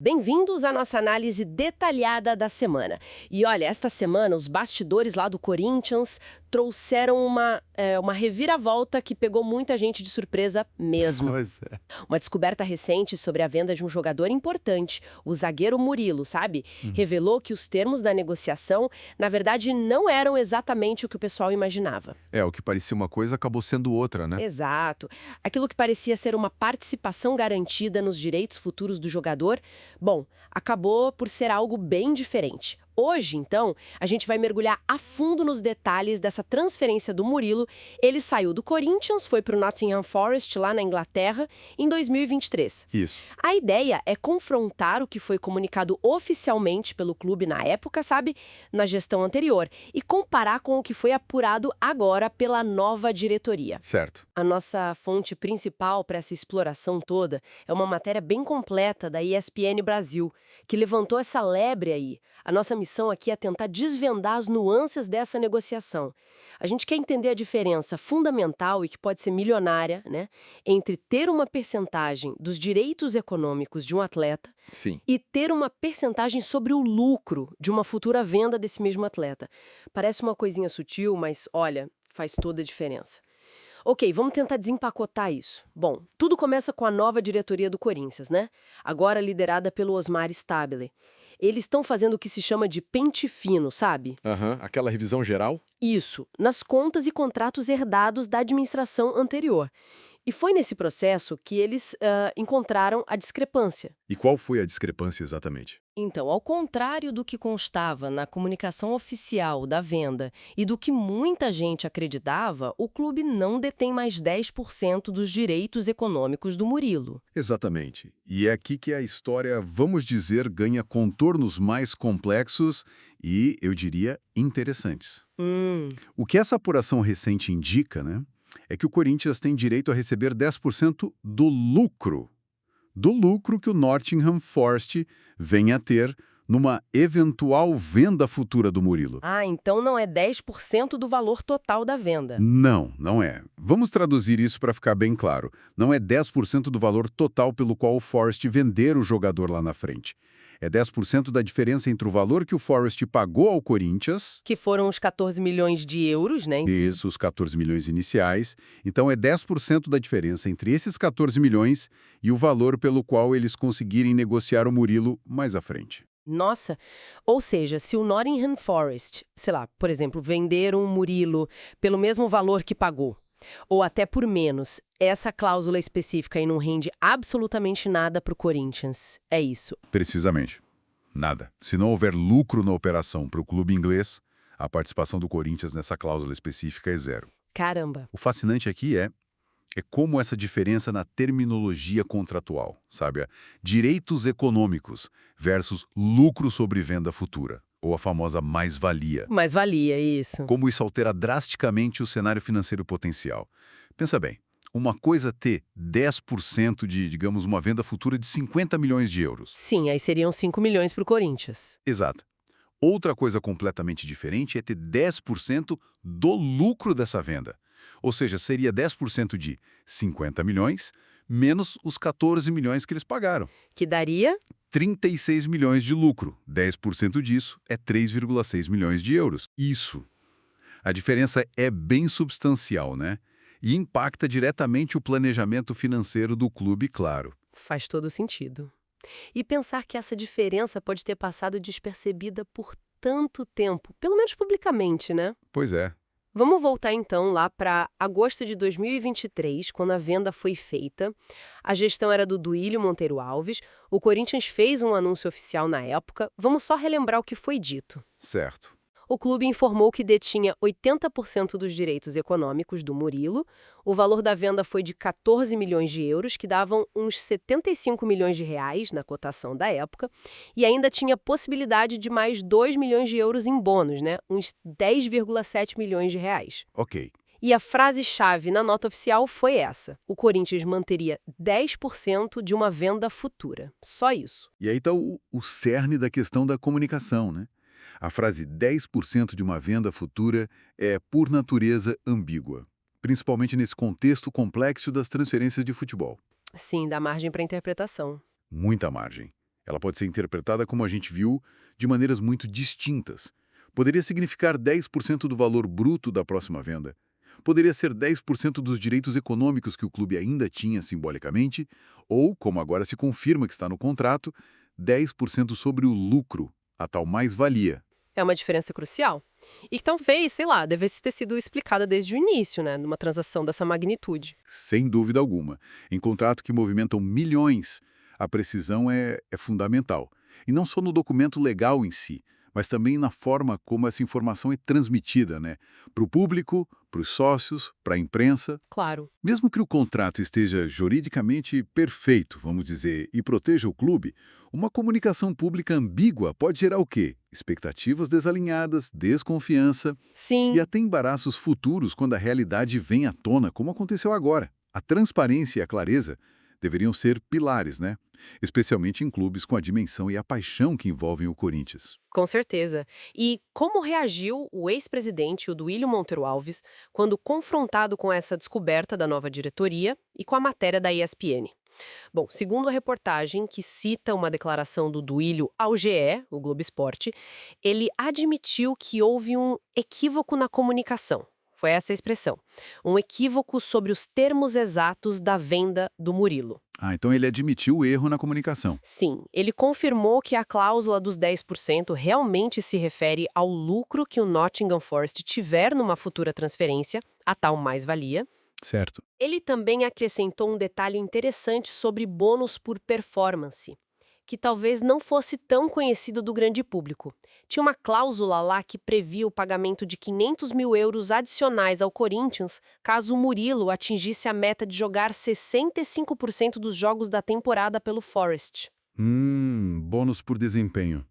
Bem-vindos à nossa análise detalhada da semana. E olha, esta semana os bastidores lá do Corinthians trouxeram uma reviravolta que pegou muita gente de surpresa mesmo. Pois é. Uma descoberta recente sobre a venda de um jogador importante, o zagueiro Murilo, sabe? Revelou que os termos da negociação, na verdade, não eram exatamente o que o pessoal imaginava. O que parecia uma coisa acabou sendo outra, né? Exato. Aquilo que parecia ser uma participação garantida nos direitos futuros do jogador, bom, acabou por ser algo bem diferente. Hoje, então, a gente vai mergulhar a fundo nos detalhes dessa transferência do Murilo. Ele saiu do Corinthians, foi para o Nottingham Forest, lá na Inglaterra, em 2023. Isso. A ideia é confrontar o que foi comunicado oficialmente pelo clube na época, sabe, na gestão anterior, e comparar com o que foi apurado agora pela nova diretoria. Certo. A nossa fonte principal para essa exploração toda é uma matéria bem completa da ESPN Brasil, que levantou essa lebre aí. A nossa missão aqui é tentar desvendar as nuances dessa negociação. A gente quer entender a diferença fundamental e que pode ser milionária, né, entre ter uma percentagem dos direitos econômicos de um atleta Sim. e ter uma percentagem sobre o lucro de uma futura venda desse mesmo atleta. Parece uma coisinha sutil, mas olha, faz toda a diferença. Ok, vamos tentar desempacotar isso. Bom, tudo começa com a nova diretoria do Corinthians, né? Agora liderada pelo Osmar Stabile. Eles estão fazendo o que se chama de pente fino, sabe? Aquela revisão geral? Isso, nas contas e contratos herdados da administração anterior. E foi nesse processo que eles encontraram a discrepância. E qual foi a discrepância exatamente? Então, ao contrário do que constava na comunicação oficial da venda e do que muita gente acreditava, o clube não detém mais 10% dos direitos econômicos do Murilo. Exatamente. E é aqui que a história, vamos dizer, ganha contornos mais complexos e, eu diria, interessantes. O que essa apuração recente indica, né, é que o Corinthians tem direito a receber 10% do lucro que o Nottingham Forest venha a ter numa eventual venda futura do Murilo. Ah, então não é 10% do valor total da venda. Não, não é. Vamos traduzir isso para ficar bem claro. Não é 10% do valor total pelo qual o Forest vender o jogador lá na frente. É 10% da diferença entre o valor que o Forest pagou ao Corinthians, Que foram os 14 milhões de euros, né, em si. isso, os 14 milhões iniciais. Então é 10% da diferença entre esses 14 milhões e o valor pelo qual eles conseguirem negociar o Murilo mais à frente. Nossa, ou seja, se o Nottingham Forest, sei lá, por exemplo, vender um Murilo pelo mesmo valor que pagou, ou até por menos, essa cláusula específica aí não rende absolutamente nada para o Corinthians. É isso. Precisamente. Nada. Se não houver lucro na operação para o clube inglês, a participação do Corinthians nessa cláusula específica é zero. Caramba. O fascinante aqui é como essa diferença na terminologia contratual, sabe? Direitos econômicos versus lucro sobre venda futura, ou a famosa mais-valia. Mas valia isso. Como isso altera drasticamente o cenário financeiro potencial. Pensa bem, uma coisa é ter 10% de, digamos, uma venda futura de 50 milhões de euros. Sim, aí seriam 5 milhões para o Corinthians. Exato. Outra coisa completamente diferente é ter 10% do lucro dessa venda. Ou seja, seria 10% de 50 milhões menos os 14 milhões que eles pagaram. Que daria? 36 milhões de lucro. 10% disso é 3,6 milhões de euros. Isso. A diferença é bem substancial, né? E impacta diretamente o planejamento financeiro do clube, claro. Faz todo sentido. E pensar que essa diferença pode ter passado despercebida por tanto tempo, pelo menos publicamente, né? Pois é. Vamos voltar então lá para agosto de 2023, quando a venda foi feita. A gestão era do Duílio Monteiro Alves. O Corinthians fez um anúncio oficial na época. Vamos só relembrar o que foi dito. Certo. O clube informou que detinha 80% dos direitos econômicos do Murilo. O valor da venda foi de 14 milhões de euros, que davam uns 75 milhões de reais na cotação da época. E ainda tinha possibilidade de mais 2 milhões de euros em bônus, né? Uns 10,7 milhões de reais. Ok. E a frase-chave na nota oficial foi essa: o Corinthians manteria 10% de uma venda futura. Só isso. E aí está o cerne da questão da comunicação, né? A frase 10% de uma venda futura é, por natureza, ambígua, principalmente nesse contexto complexo das transferências de futebol. Sim, dá margem para interpretação. Muita margem. Ela pode ser interpretada, como a gente viu, de maneiras muito distintas. Poderia significar 10% do valor bruto da próxima venda. Poderia ser 10% dos direitos econômicos que o clube ainda tinha simbolicamente, ou, como agora se confirma que está no contrato, 10% sobre o lucro, a tal mais-valia. É uma diferença crucial. E que talvez, sei lá, devesse ter sido explicada desde o início, né, numa transação dessa magnitude. Sem dúvida alguma. Em contrato que movimentam milhões, a precisão é fundamental. E não só no documento legal em si, mas também na forma como essa informação é transmitida, né? Para o público, para os sócios, para a imprensa. Claro. Mesmo que o contrato esteja juridicamente perfeito, vamos dizer, e proteja o clube, uma comunicação pública ambígua pode gerar o quê? Expectativas desalinhadas, desconfiança e Sim. até embaraços futuros quando a realidade vem à tona, como aconteceu agora. A transparência e a clareza deveriam ser pilares, né? Especialmente em clubes com a dimensão e a paixão que envolvem o Corinthians. Com certeza. E como reagiu o ex-presidente, o Duílio Monteiro Alves, quando confrontado com essa descoberta da nova diretoria e com a matéria da ESPN? Bom, segundo a reportagem, que cita uma declaração do Duílio ao GE, o Globo Esporte, ele admitiu que houve um equívoco na comunicação. Foi essa a expressão. Um equívoco sobre os termos exatos da venda do Murilo. Ah, então ele admitiu o erro na comunicação. Sim, ele confirmou que a cláusula dos 10% realmente se refere ao lucro que o Nottingham Forest tiver numa futura transferência, a tal mais-valia. Certo. Ele também acrescentou um detalhe interessante sobre bônus por performance, que talvez não fosse tão conhecido do grande público. Tinha uma cláusula lá que previa o pagamento de 500 mil euros adicionais ao Corinthians caso o Murilo atingisse a meta de jogar 65% dos jogos da temporada pelo Forest. Bônus por desempenho.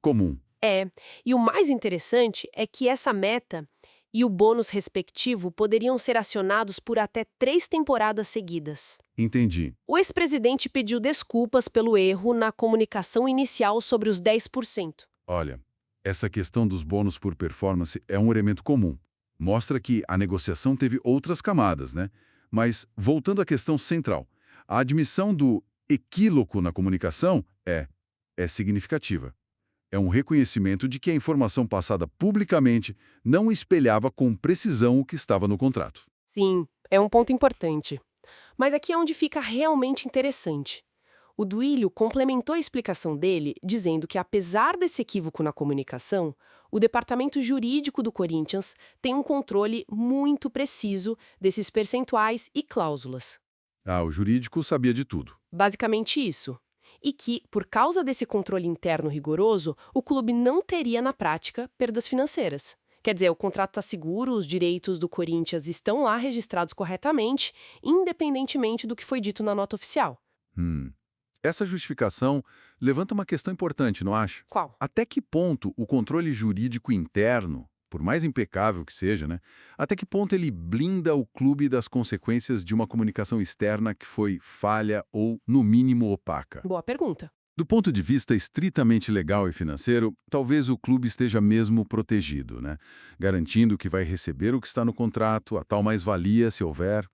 Comum. É, e o mais interessante é que essa meta e o bônus respectivo poderiam ser acionados por até 3 temporadas seguidas. Entendi. O ex-presidente pediu desculpas pelo erro na comunicação inicial sobre os 10%. Olha, essa questão dos bônus por performance é um elemento comum. Mostra que a negociação teve outras camadas, né? Mas, voltando à questão central, a admissão do equívoco na comunicação é significativa. É um reconhecimento de que a informação passada publicamente não espelhava com precisão o que estava no contrato. Sim, é um ponto importante. Mas aqui é onde fica realmente interessante. O Duílio complementou a explicação dele, dizendo que apesar desse equívoco na comunicação, o departamento jurídico do Corinthians tem um controle muito preciso desses percentuais e cláusulas. Ah, o jurídico sabia de tudo. Basicamente isso. E que, por causa desse controle interno rigoroso, o clube não teria, na prática, perdas financeiras. Quer dizer, o contrato está seguro, os direitos do Corinthians estão lá registrados corretamente, independentemente do que foi dito na nota oficial. Essa justificação levanta uma questão importante, não acha? Qual? Até que ponto o controle jurídico interno, por mais impecável que seja, né? Até que ponto ele blinda o clube das consequências de uma comunicação externa que foi falha ou, no mínimo, opaca? Boa pergunta. Do ponto de vista estritamente legal e financeiro, talvez o clube esteja mesmo protegido, né? Garantindo que vai receber o que está no contrato, a tal mais-valia, se houver.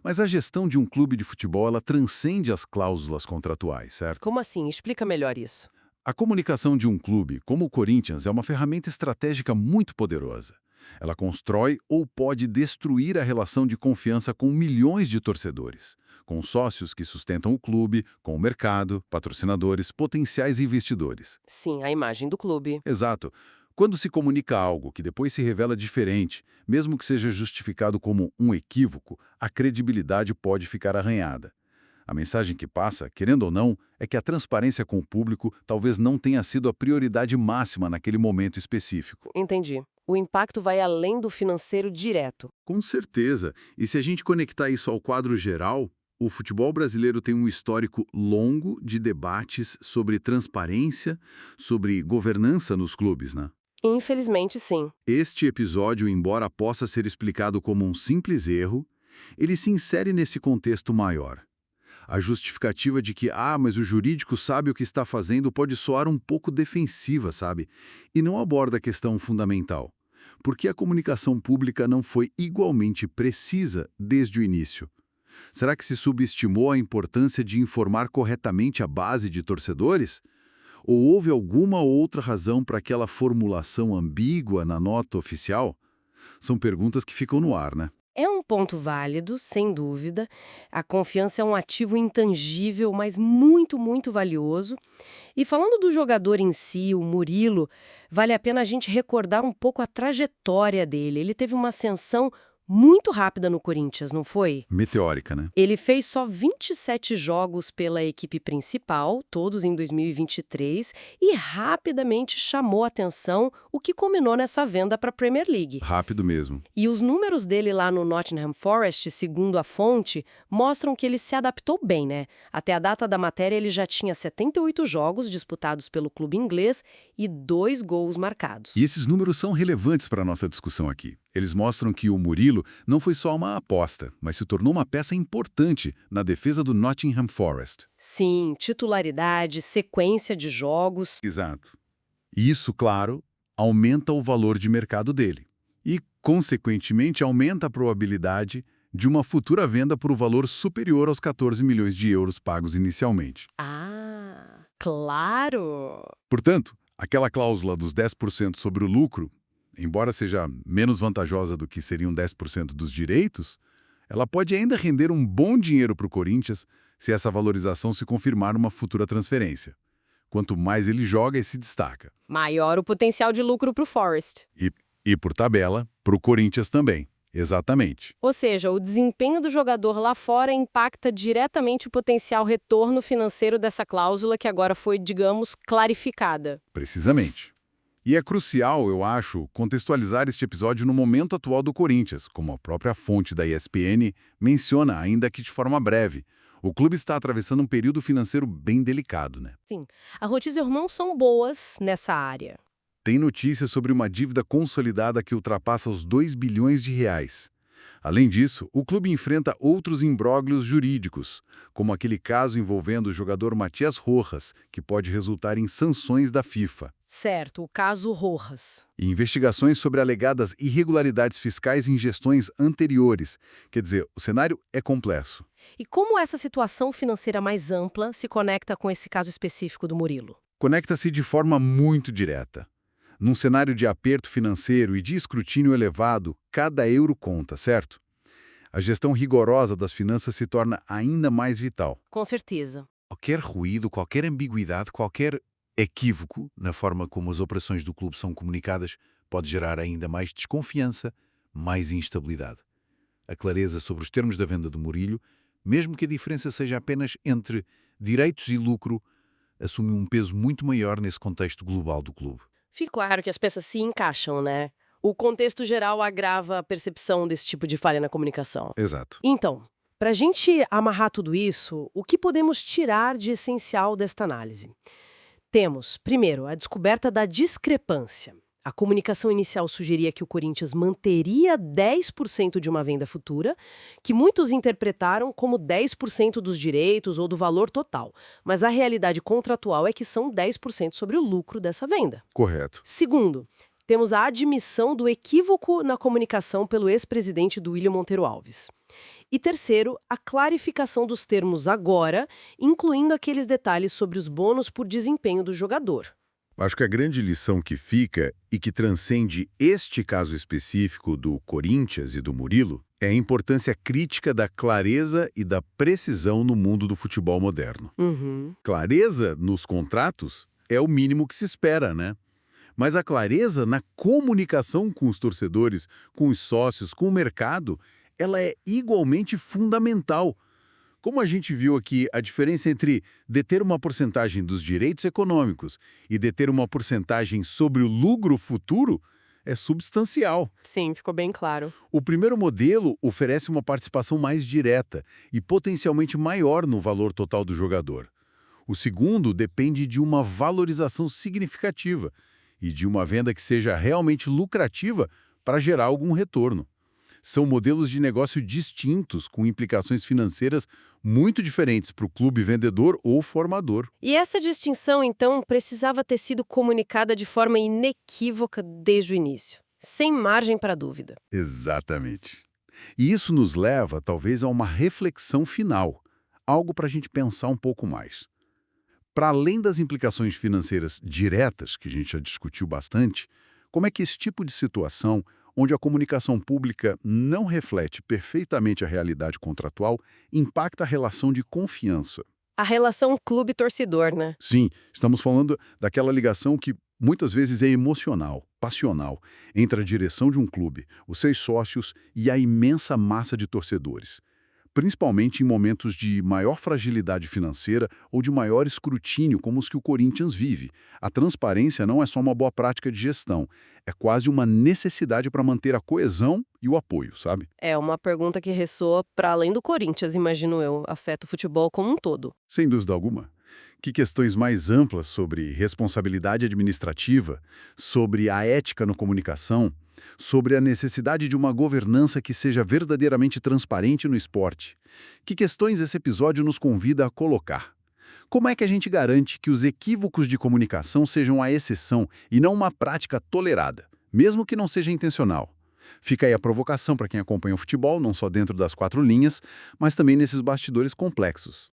Mas a gestão de um clube de futebol, ela transcende as cláusulas contratuais, certo? Como assim? Explica melhor isso. A comunicação de um clube, como o Corinthians, é uma ferramenta estratégica muito poderosa. Ela constrói ou pode destruir a relação de confiança com milhões de torcedores, com sócios que sustentam o clube, com o mercado, patrocinadores, potenciais investidores. Sim, a imagem do clube. Exato. Quando se comunica algo que depois se revela diferente, mesmo que seja justificado como um equívoco, a credibilidade pode ficar arranhada. A mensagem que passa, querendo ou não, é que a transparência com o público talvez não tenha sido a prioridade máxima naquele momento específico. Entendi. O impacto vai além do financeiro direto. Com certeza. E se a gente conectar isso ao quadro geral, o futebol brasileiro tem um histórico longo de debates sobre transparência, sobre governança nos clubes, né? Infelizmente, sim. Este episódio, embora possa ser explicado como um simples erro, ele se insere nesse contexto maior. A justificativa de que, mas o jurídico sabe o que está fazendo pode soar um pouco defensiva, sabe? E não aborda a questão fundamental. Por que a comunicação pública não foi igualmente precisa desde o início? Será que se subestimou a importância de informar corretamente a base de torcedores? Ou houve alguma outra razão para aquela formulação ambígua na nota oficial? São perguntas que ficam no ar, né? É um ponto válido, sem dúvida. A confiança é um ativo intangível, mas muito, muito valioso. E falando do jogador em si, o Murilo, vale a pena a gente recordar um pouco a trajetória dele. Ele teve uma ascensão muito rápida no Corinthians, não foi? Meteórica, né? Ele fez só 27 jogos pela equipe principal, todos em 2023, e rapidamente chamou atenção, o que culminou nessa venda para a Premier League. Rápido mesmo. E os números dele lá no Nottingham Forest, segundo a fonte, mostram que ele se adaptou bem, né? Até a data da matéria, ele já tinha 78 jogos disputados pelo clube inglês e 2 gols marcados. E esses números são relevantes para a nossa discussão aqui. Eles mostram que o Murilo não foi só uma aposta, mas se tornou uma peça importante na defesa do Nottingham Forest. Sim, titularidade, sequência de jogos. Exato. E isso, claro, aumenta o valor de mercado dele. E, consequentemente, aumenta a probabilidade de uma futura venda por um valor superior aos 14 milhões de euros pagos inicialmente. Ah, claro! Portanto, aquela cláusula dos 10% sobre o lucro, embora seja menos vantajosa do que seriam 10% dos direitos, ela pode ainda render um bom dinheiro para o Corinthians se essa valorização se confirmar numa futura transferência. Quanto mais ele joga e se destaca. Maior o potencial de lucro para o Forest. E por tabela, para o Corinthians também. Exatamente. Ou seja, o desempenho do jogador lá fora impacta diretamente o potencial retorno financeiro dessa cláusula que agora foi, digamos, clarificada. Precisamente. E é crucial, eu acho, contextualizar este episódio no momento atual do Corinthians, como a própria fonte da ESPN menciona, ainda que de forma breve. O clube está atravessando um período financeiro bem delicado, né? Sim, as notícias irmãos são boas nessa área. Tem notícias sobre uma dívida consolidada que ultrapassa os 2 bilhões de reais. Além disso, o clube enfrenta outros imbróglios jurídicos, como aquele caso envolvendo o jogador Matias Rojas, que pode resultar em sanções da FIFA. Certo, o caso Rojas. E investigações sobre alegadas irregularidades fiscais em gestões anteriores. Quer dizer, o cenário é complexo. E como essa situação financeira mais ampla se conecta com esse caso específico do Murilo? Conecta-se de forma muito direta. Num cenário de aperto financeiro e de escrutínio elevado, cada euro conta, certo? A gestão rigorosa das finanças se torna ainda mais vital. Com certeza. Qualquer ruído, qualquer ambiguidade, qualquer equívoco na forma como as operações do clube são comunicadas pode gerar ainda mais desconfiança, mais instabilidade. A clareza sobre os termos da venda do Murilo, mesmo que a diferença seja apenas entre direitos e lucro, assume um peso muito maior nesse contexto global do clube. Fica claro que as peças se encaixam, né? O contexto geral agrava a percepção desse tipo de falha na comunicação. Exato. Então, para a gente amarrar tudo isso, o que podemos tirar de essencial desta análise? Temos, primeiro, a descoberta da discrepância. A comunicação inicial sugeria que o Corinthians manteria 10% de uma venda futura, que muitos interpretaram como 10% dos direitos ou do valor total. Mas a realidade contratual é que são 10% sobre o lucro dessa venda. Correto. Segundo, temos a admissão do equívoco na comunicação pelo ex-presidente do William Monteiro Alves. E terceiro, a clarificação dos termos agora, incluindo aqueles detalhes sobre os bônus por desempenho do jogador. Acho que a grande lição que fica e que transcende este caso específico do Corinthians e do Murilo é a importância crítica da clareza e da precisão no mundo do futebol moderno. Clareza nos contratos é o mínimo que se espera, né? Mas a clareza na comunicação com os torcedores, com os sócios, com o mercado, ela é igualmente fundamental. Como a gente viu aqui, a diferença entre deter uma porcentagem dos direitos econômicos e deter uma porcentagem sobre o lucro futuro é substancial. Sim, ficou bem claro. O primeiro modelo oferece uma participação mais direta e potencialmente maior no valor total do jogador. O segundo depende de uma valorização significativa e de uma venda que seja realmente lucrativa para gerar algum retorno. São modelos de negócio distintos, com implicações financeiras muito diferentes para o clube vendedor ou formador. E essa distinção, então, precisava ter sido comunicada de forma inequívoca desde o início, sem margem para dúvida. Exatamente. E isso nos leva, talvez, a uma reflexão final, algo para a gente pensar um pouco mais. Para além das implicações financeiras diretas, que a gente já discutiu bastante, como é que esse tipo de situação, onde a comunicação pública não reflete perfeitamente a realidade contratual, impacta a relação de confiança? A relação clube-torcedor, né? Sim, estamos falando daquela ligação que muitas vezes é emocional, passional, entre a direção de um clube, os seus sócios e a imensa massa de torcedores. Principalmente em momentos de maior fragilidade financeira ou de maior escrutínio como os que o Corinthians vive. A transparência não é só uma boa prática de gestão, é quase uma necessidade para manter a coesão e o apoio, sabe? É uma pergunta que ressoa para além do Corinthians, imagino eu, afeta o futebol como um todo. Sem dúvida alguma. Que questões mais amplas sobre responsabilidade administrativa, sobre a ética na comunicação, sobre a necessidade de uma governança que seja verdadeiramente transparente no esporte. Que questões esse episódio nos convida a colocar? Como é que a gente garante que os equívocos de comunicação sejam a exceção e não uma prática tolerada, mesmo que não seja intencional? Fica aí a provocação para quem acompanha o futebol, não só dentro das quatro linhas, mas também nesses bastidores complexos.